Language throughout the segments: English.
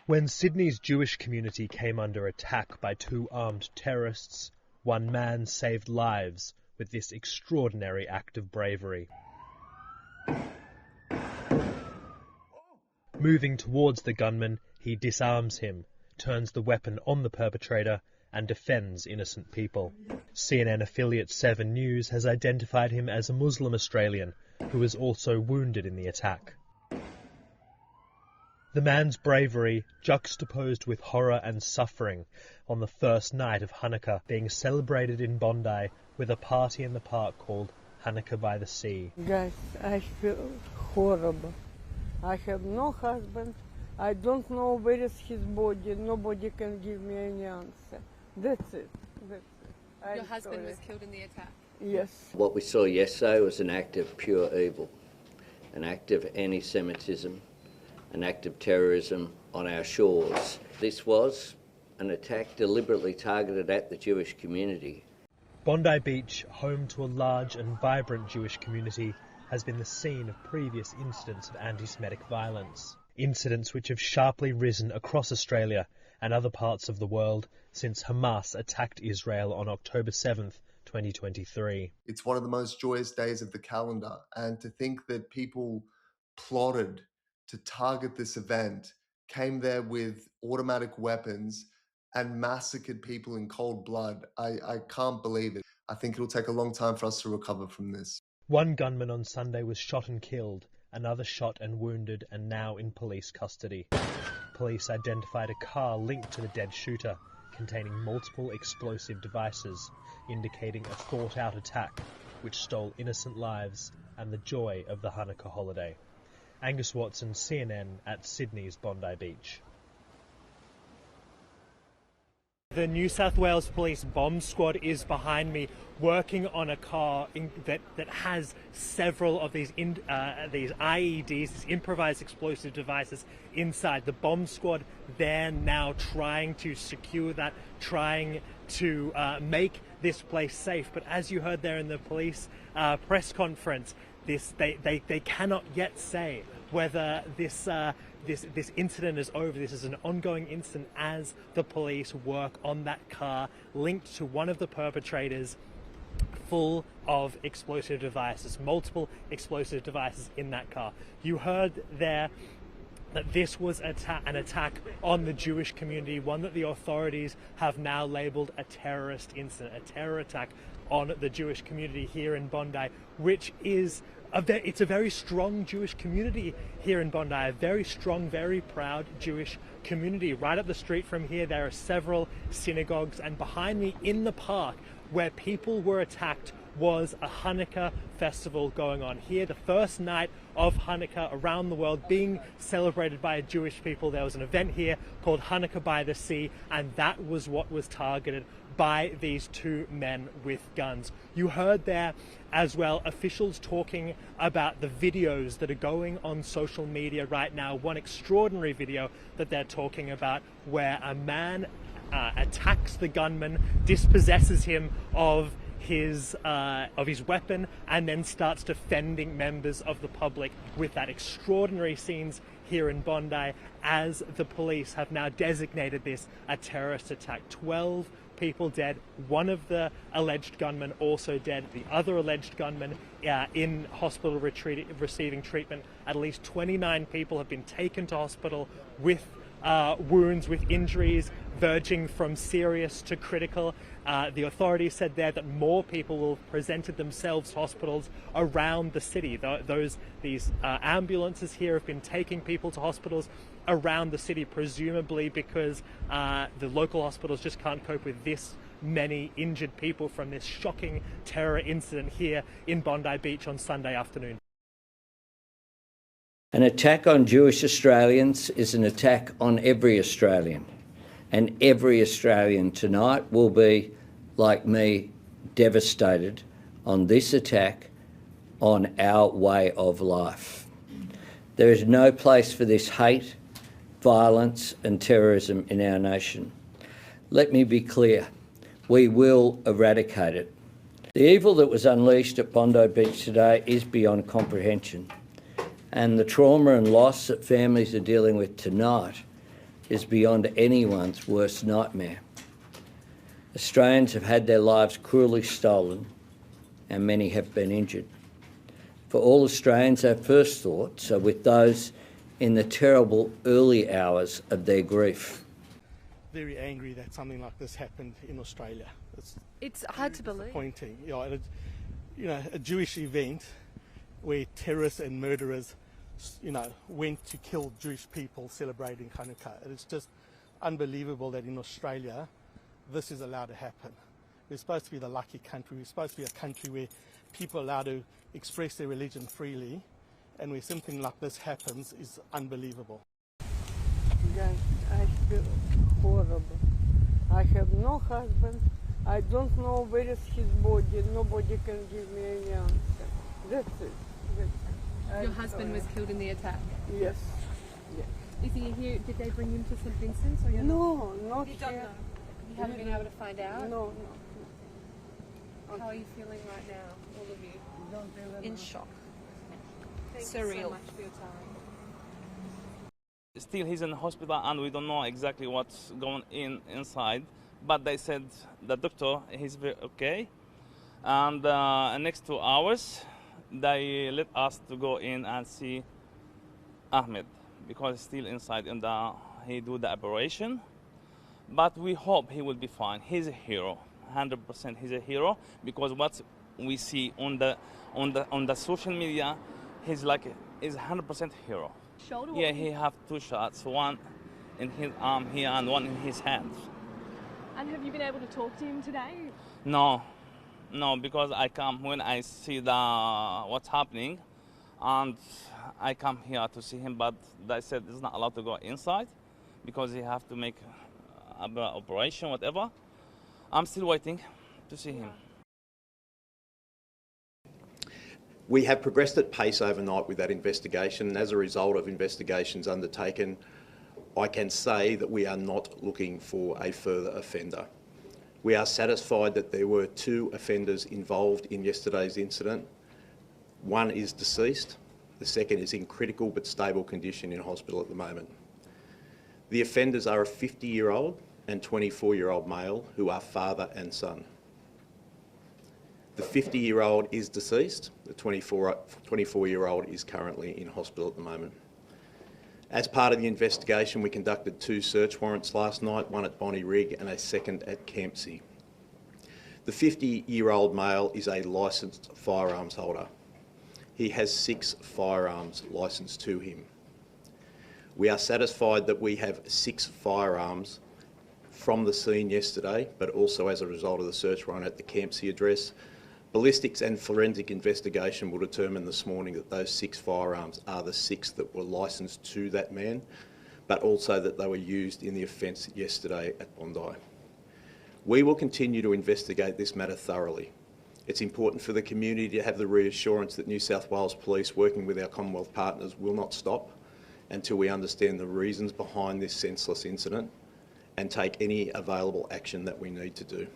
When Sydney's Jewish community came under attack by two armed terrorists, one man saved lives with this extraordinary act of bravery. Moving towards the gunman, he disarms him, turns the weapon on the perpetrator, and defends innocent people. CNN affiliate 7 News has identified him as a Muslim Australian who was also wounded in the attack. The man's bravery juxtaposed with horror and suffering on the first night of Hanukkah being celebrated in Bondi with a party in the park called Hanukkah by the Sea. Guys, I feel horrible. I have no husband. I don't know where is his body. Nobody can give me any answer. That's it. Your husband was killed in the attack? Yes. What we saw yesterday was an act of pure evil, an act of anti-Semitism, an act of terrorism on our shores. This was an attack deliberately targeted at the Jewish community. Bondi Beach, home to a large and vibrant Jewish community, has been the scene of previous incidents of anti-Semitic violence. Incidents which have sharply risen across Australia and other parts of the world since Hamas attacked Israel on October 7th, 2023. It's one of the most joyous days of the calendar, and to think that people plotted to target this event, came there with automatic weapons and massacred people in cold blood, I can't believe it. I think it'll take a long time for us to recover from this. One gunman on Sunday was shot and killed, another shot and wounded and now in police custody. Police identified a car linked to the dead shooter, containing multiple explosive devices, indicating a thought-out attack which stole innocent lives and the joy of the Hanukkah holiday. Angus Watson, CNN, at Sydney's Bondi Beach. The New South Wales Police bomb squad is behind me, working on a car that has several of these IEDs, these improvised explosive devices inside. The bomb squad, they're now trying to secure that, trying to make this place safe. But as you heard there in the police press conference, they cannot yet say whether this incident is over. This is an ongoing incident as the police work on that car linked to one of the perpetrators, full of explosive devices, multiple explosive devices in that car. You heard there that this was an attack on the Jewish community, one that the authorities have now labelled a terrorist incident, a terror attack on the Jewish community here in Bondi, which is it's a very strong Jewish community here in Bondi, a very strong, very proud Jewish community. Right up the street from here, there are several synagogues, and behind me in the park where people were attacked was a Hanukkah festival going on here, the first night of Hanukkah around the world being celebrated by Jewish people. There was an event here called Hanukkah by the Sea, and that was what was targeted by these two men with guns. You heard there as well officials talking about the videos that are going on social media right now. One extraordinary video that they're talking about where a man attacks the gunman, dispossesses him of his weapon, and then starts defending members of the public with that. Extraordinary scenes here in Bondi as the police have now designated this a terrorist attack. 12 people dead, one of the alleged gunmen also dead, the other alleged gunman in hospital receiving treatment. At least 29 people have been taken to hospital with wounds, with injuries verging from serious to critical. The authorities said there that more people will have presented themselves to hospitals around the city. These ambulances here have been taking people to hospitals around the city, presumably because the local hospitals just can't cope with this many injured people from this shocking terror incident here in Bondi Beach on Sunday afternoon. An attack on Jewish Australians is an attack on every Australian, and every Australian tonight will be, like me, devastated on this attack on our way of life. There is no place for this hate, violence and terrorism in our nation. Let me be clear, we will eradicate it. The evil that was unleashed at Bondi Beach today is beyond comprehension, and the trauma and loss that families are dealing with tonight is beyond anyone's worst nightmare. Australians have had their lives cruelly stolen and many have been injured. For all Australians, our first thoughts are with those in the terrible early hours of their grief. Very angry that something like this happened in Australia. It's hard to believe. Disappointing. A Jewish event where terrorists and murderers, went to kill Jewish people celebrating Hanukkah. It's just unbelievable that in Australia this is allowed to happen. We're supposed to be the lucky country. We're supposed to be a country where people are allowed to express their religion freely, and where something like this happens is unbelievable. Guys, I feel horrible. I have no husband. I don't know where is his body. Nobody can give me any answer. That's it. Your husband was killed in the attack? Yes. Yes. Is he here? Did they bring him to St Vincent's? Or No, not you don't here. know? You haven't been able to find out? No. How are you feeling right now, all of you? Don't even In know. shock. Thank you so Surreal. much for your time. Still, he's in the hospital and we don't know exactly what's going inside. But they said the doctor, he's very okay. And next 2 hours, they let us to go in and see Ahmed because he's still inside and he do the operation. But we hope he will be fine. He's a hero, 100%. He's a hero because what we see on the social media, he's 100% hero. Shoulder? Yeah, he have 2 shots, one in his arm here and one in his hand. And have you been able to talk to him today? No, because I come when I see what's happening, and I come here to see him. But they said he's not allowed to go inside because he have to make an operation, whatever. I'm still waiting to see him. We have progressed at pace overnight with that investigation, and as a result of investigations undertaken, I can say that we are not looking for a further offender. We are satisfied that there were 2 offenders involved in yesterday's incident. One is deceased, the second is in critical but stable condition in hospital at the moment. The offenders are a 50-year-old and 24-year-old male who are father and son. The 50-year-old is deceased, the 24-year-old is currently in hospital at the moment. As part of the investigation, we conducted 2 search warrants last night, one at Bondi Rig and a second at Campsie. The 50-year-old male is a licensed firearms holder. He has 6 firearms licensed to him. We are satisfied that we have 6 firearms from the scene yesterday, but also as a result of the search warrant at the Campsie address. Ballistics and forensic investigation will determine this morning that those 6 firearms are the 6 that were licensed to that man, but also that they were used in the offence yesterday at Bondi. We will continue to investigate this matter thoroughly. It's important for the community to have the reassurance that New South Wales Police, working with our Commonwealth partners, will not stop until we understand the reasons behind this senseless incident and take any available action that we need to do.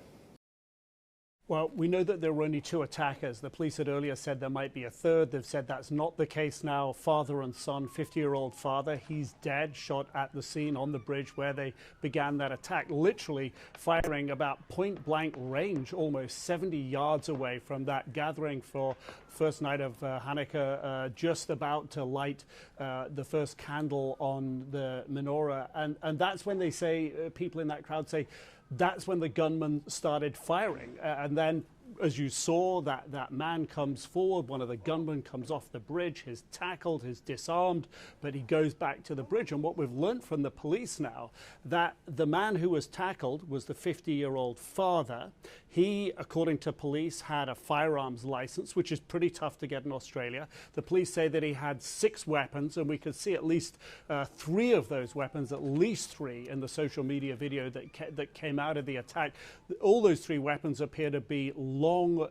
Well, we know that there were only 2 attackers. The police had earlier said there might be a third. They've said that's not the case now. Father and son, 50-year-old father, he's dead, shot at the scene on the bridge where they began that attack, literally firing about point-blank range, almost 70 yards away from that gathering for first night of Hanukkah, just about to light the first candle on the menorah. And that's when they say, people in that crowd say, that's when the gunman started firing. And then, as you saw, that man comes forward, one of the gunmen comes off the bridge, he's tackled, he's disarmed, but he goes back to the bridge. And what we've learned from the police now, that the man who was tackled was the 50-year-old father. He, according to police, had a firearms license, which is pretty tough to get in Australia. The police say that he had 6 weapons, and we could see at least 3 of those weapons, at least 3, in the social media video that came out of the attack. All those 3 weapons appear to be long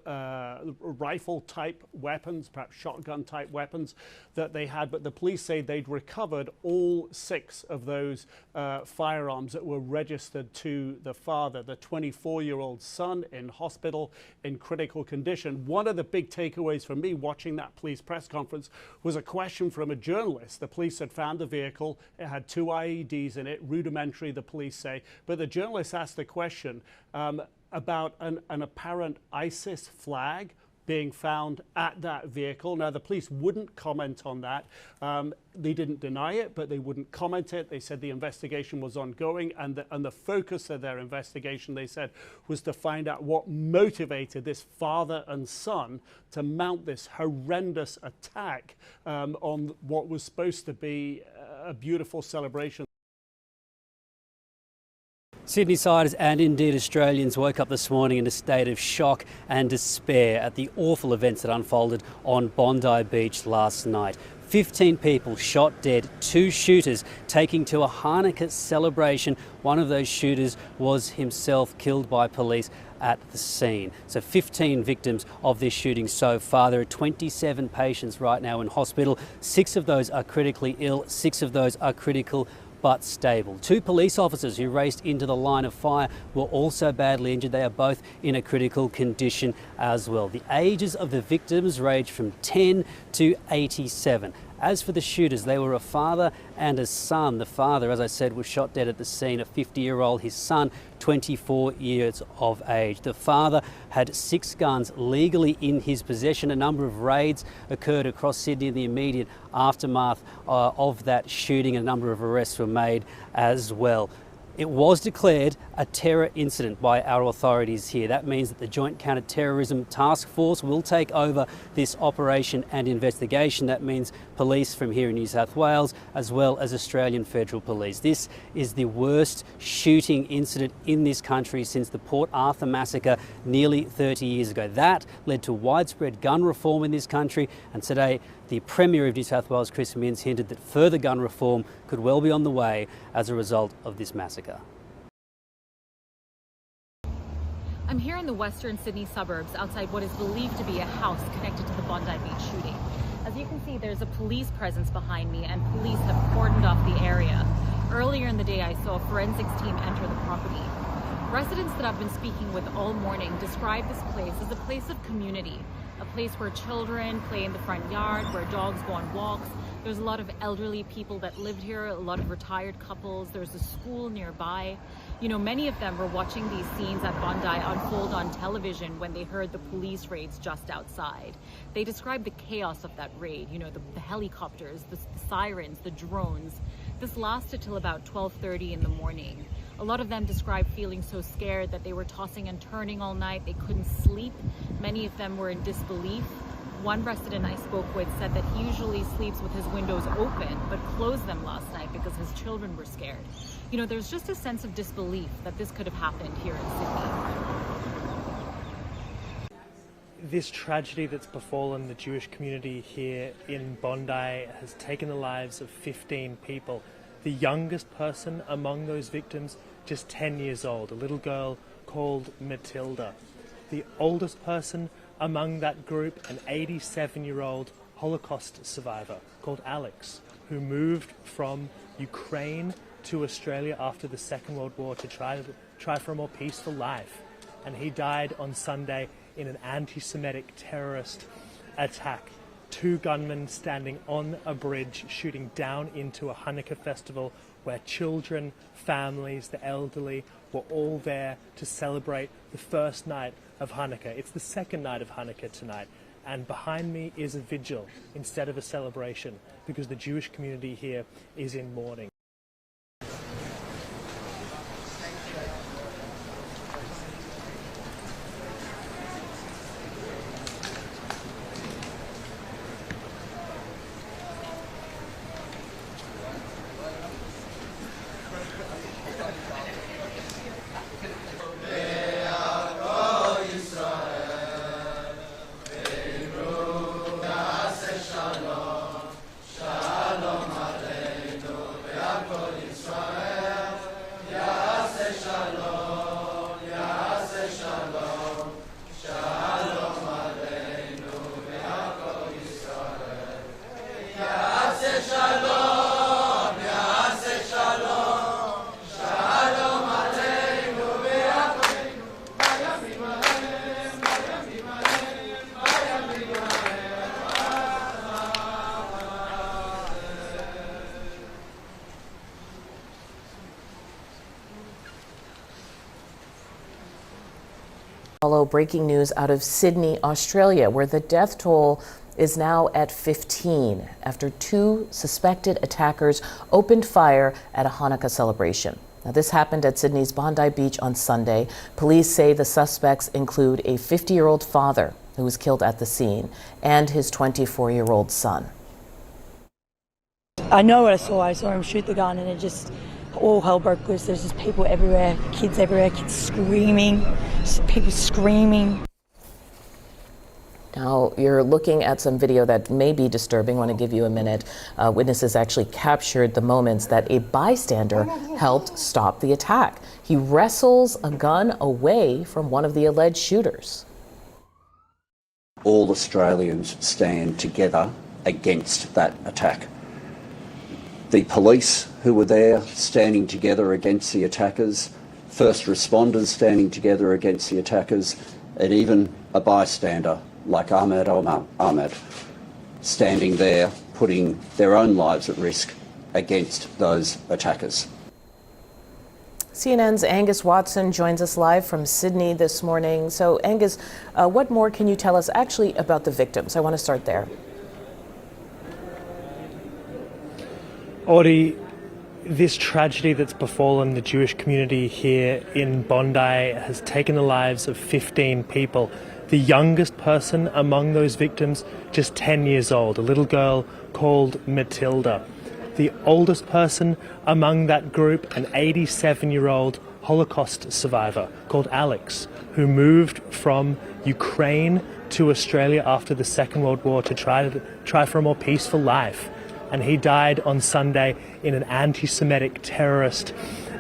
rifle-type weapons, perhaps shotgun-type weapons that they had. But the police say they'd recovered all 6 of those firearms that were registered to the father, the 24-year-old son, in hospital in critical condition. One of the big takeaways for me watching that police press conference was a question from a journalist. The police had found the vehicle. It had 2 IEDs in it, rudimentary, the police say. But the journalist asked the question about an apparent ISIS flag being found at that vehicle. Now, the police wouldn't comment on that. They didn't deny it, but they wouldn't comment it. They said the investigation was ongoing, and the focus of their investigation, they said, was to find out what motivated this father and son to mount this horrendous attack on what was supposed to be a beautiful celebration. Sydney-siders and indeed Australians woke up this morning in a state of shock and despair at the awful events that unfolded on Bondi Beach last night. 15 people shot dead, 2 shooters taking to a Hanukkah celebration. One of those shooters was himself killed by police at the scene. So 15 victims of this shooting so far. There are 27 patients right now in hospital. 6 of those are critically ill, 6 of those are critical but stable. 2 police officers who raced into the line of fire were also badly injured. They are both in a critical condition as well. The ages of the victims range from 10 to 87. As for the shooters, they were a father and a son. The father, as I said, was shot dead at the scene, a 50-year-old. His son, 24 years of age. The father had 6 guns legally in his possession. A number of raids occurred across Sydney in the immediate aftermath of that shooting. A number of arrests were made as well. It was declared a terror incident by our authorities here. That means that the Joint Counter-Terrorism Task Force will take over this operation and investigation. That means police from here in New South Wales as well as Australian Federal Police. This is the worst shooting incident in this country since the Port Arthur massacre nearly 30 years ago. That led to widespread gun reform in this country, and today the Premier of New South Wales, Chris Minns, hinted that further gun reform could well be on the way as a result of this massacre. I'm here in the western Sydney suburbs outside what is believed to be a house connected to the Bondi Beach shooting. As you can see, there's a police presence behind me, and police have cordoned off the area. Earlier in the day, I saw a forensics team enter the property. Residents that I've been speaking with all morning describe this place as a place of community, a place where children play in the front yard, where dogs go on walks. There's a lot of elderly people that lived here, a lot of retired couples. There's a school nearby. You know, many of them were watching these scenes at Bondi unfold on television when they heard the police raids just outside. They described the chaos of that raid, you know, the helicopters, the sirens, the drones. This lasted till about 12:30 in the morning. A lot of them described feeling so scared that they were tossing and turning all night. They couldn't sleep. Many of them were in disbelief. One resident I spoke with said that he usually sleeps with his windows open, but closed them last night because his children were scared. You know, there's just a sense of disbelief that this could have happened here in Sydney. This tragedy that's befallen the Jewish community here in Bondi has taken the lives of 15 people. The youngest person among those victims, just 10 years old, a little girl called Matilda. The oldest person among that group, an 87-year-old Holocaust survivor called Alex, who moved from Ukraine to Australia after the Second World War to try for a more peaceful life. And he died on Sunday in an anti-Semitic terrorist attack. 2 gunmen standing on a bridge shooting down into a Hanukkah festival where children, families, the elderly were all there to celebrate the first night of Hanukkah. It's the second night of Hanukkah tonight, and behind me is a vigil instead of a celebration because the Jewish community here is in mourning. follow breaking news out of Sydney, Australia, where the death toll is now at 15 after 2 suspected attackers opened fire at a Hanukkah celebration. Now, this happened at Sydney's Bondi Beach on Sunday. Police say the suspects include a 50-year-old father who was killed at the scene and his 24-year-old son. I know what I saw him shoot the gun, and it just, all hell broke loose. There's just people everywhere, kids screaming, people screaming. Now, you're looking at some video that may be disturbing. I want to give you a minute. Witnesses actually captured the moments that a bystander helped stop the attack. He wrestles a gun away from one of the alleged shooters. All Australians stand together against that attack. The police who were there standing together against the attackers, first responders standing together against the attackers, and even a bystander like Ahmed standing there, putting their own lives at risk against those attackers. CNN's Angus Watson joins us live from Sydney this morning. So, Angus, what more can you tell us actually about the victims? I want to start there. Audie, this tragedy that's befallen the Jewish community here in Bondi has taken the lives of 15 people. The youngest person among those victims, just 10 years old, a little girl called Matilda. The oldest person among that group, an 87-year-old Holocaust survivor called Alex, who moved from Ukraine to Australia after the Second World War to try for a more peaceful life. And he died on Sunday in an anti-Semitic terrorist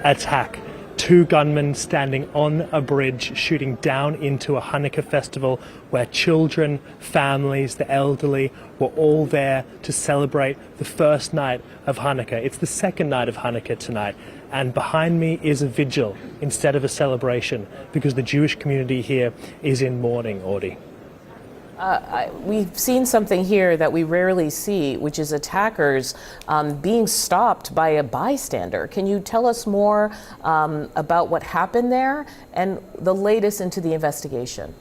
attack. 2 gunmen standing on a bridge shooting down into a Hanukkah festival where children, families, the elderly were all there to celebrate the first night of Hanukkah. It's the second night of Hanukkah tonight, and behind me is a vigil instead of a celebration because the Jewish community here is in mourning, Audie. We've seen something here that we rarely see, which is attackers being stopped by a bystander. Can you tell us more about what happened there and the latest into the investigation?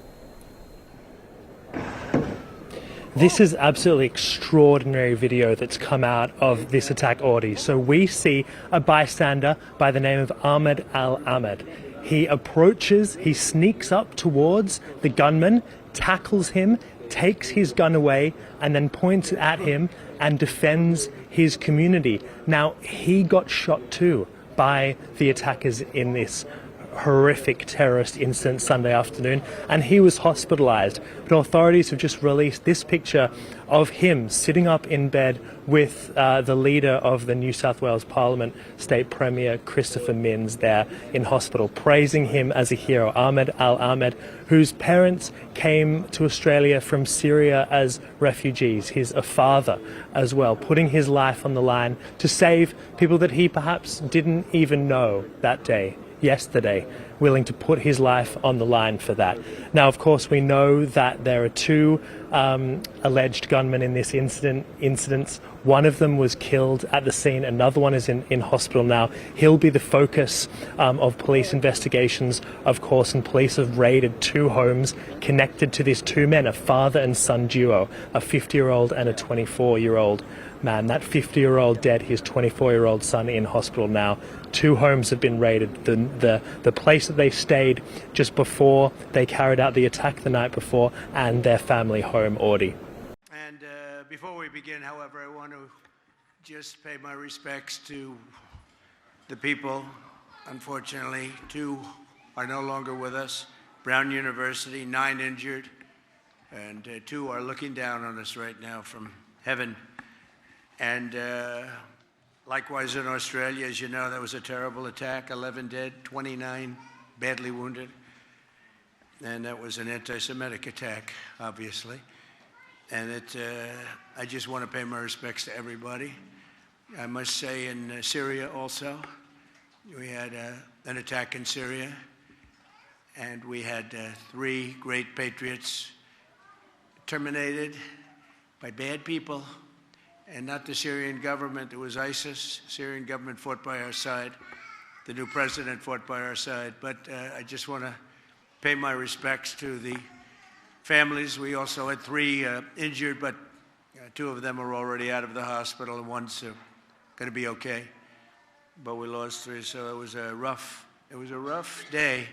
This is absolutely extraordinary video that's come out of this attack, Audie. So we see a bystander by the name of Ahmed Al-Ahmed. He approaches, he sneaks up towards the gunman, tackles him, takes his gun away, and then points it at him and defends his community. Now, he got shot too by the attackers in this horrific terrorist incident Sunday afternoon, and he was hospitalized. But authorities have just released this picture of him sitting up in bed with the leader of the New South Wales Parliament, State Premier Christopher Minns, there in hospital, praising him as a hero. Ahmed Al-Ahmed, whose parents came to Australia from Syria as refugees. He's a father as well, putting his life on the line to save people that he perhaps didn't even know that day. Yesterday, willing to put his life on the line for that. Now, of course, we know that there are 2 alleged gunmen in this incidents. One of them was killed at the scene. Another one is in hospital now. He'll be the focus of police investigations, of course, and police have raided 2 homes connected to these 2 men, a father and son duo, a 50-year-old and a 24-year-old man. That 50-year-old dead, his 24-year-old son in hospital now. 2 homes have been raided. The place that they stayed just before they carried out the attack the night before, and their family home, Audie. And before we begin, however, I want to just pay my respects to the people. Unfortunately, 2 are no longer with us. Brown University, 9 injured, and 2 are looking down on us right now from heaven. And likewise in Australia, as you know, that was a terrible attack, 11 dead, 29 badly wounded. And that was an anti-Semitic attack, obviously. And I just want to pay my respects to everybody. I must say in Syria also, we had an attack in Syria, and we had 3 great patriots terminated by bad people. And not the Syrian government, it was ISIS. Syrian government fought by our side. The new president fought by our side. But I just want to pay my respects to the families. We also had 3 injured, but 2 of them are already out of the hospital, and one's going to be okay. But we lost 3, so it was a rough day.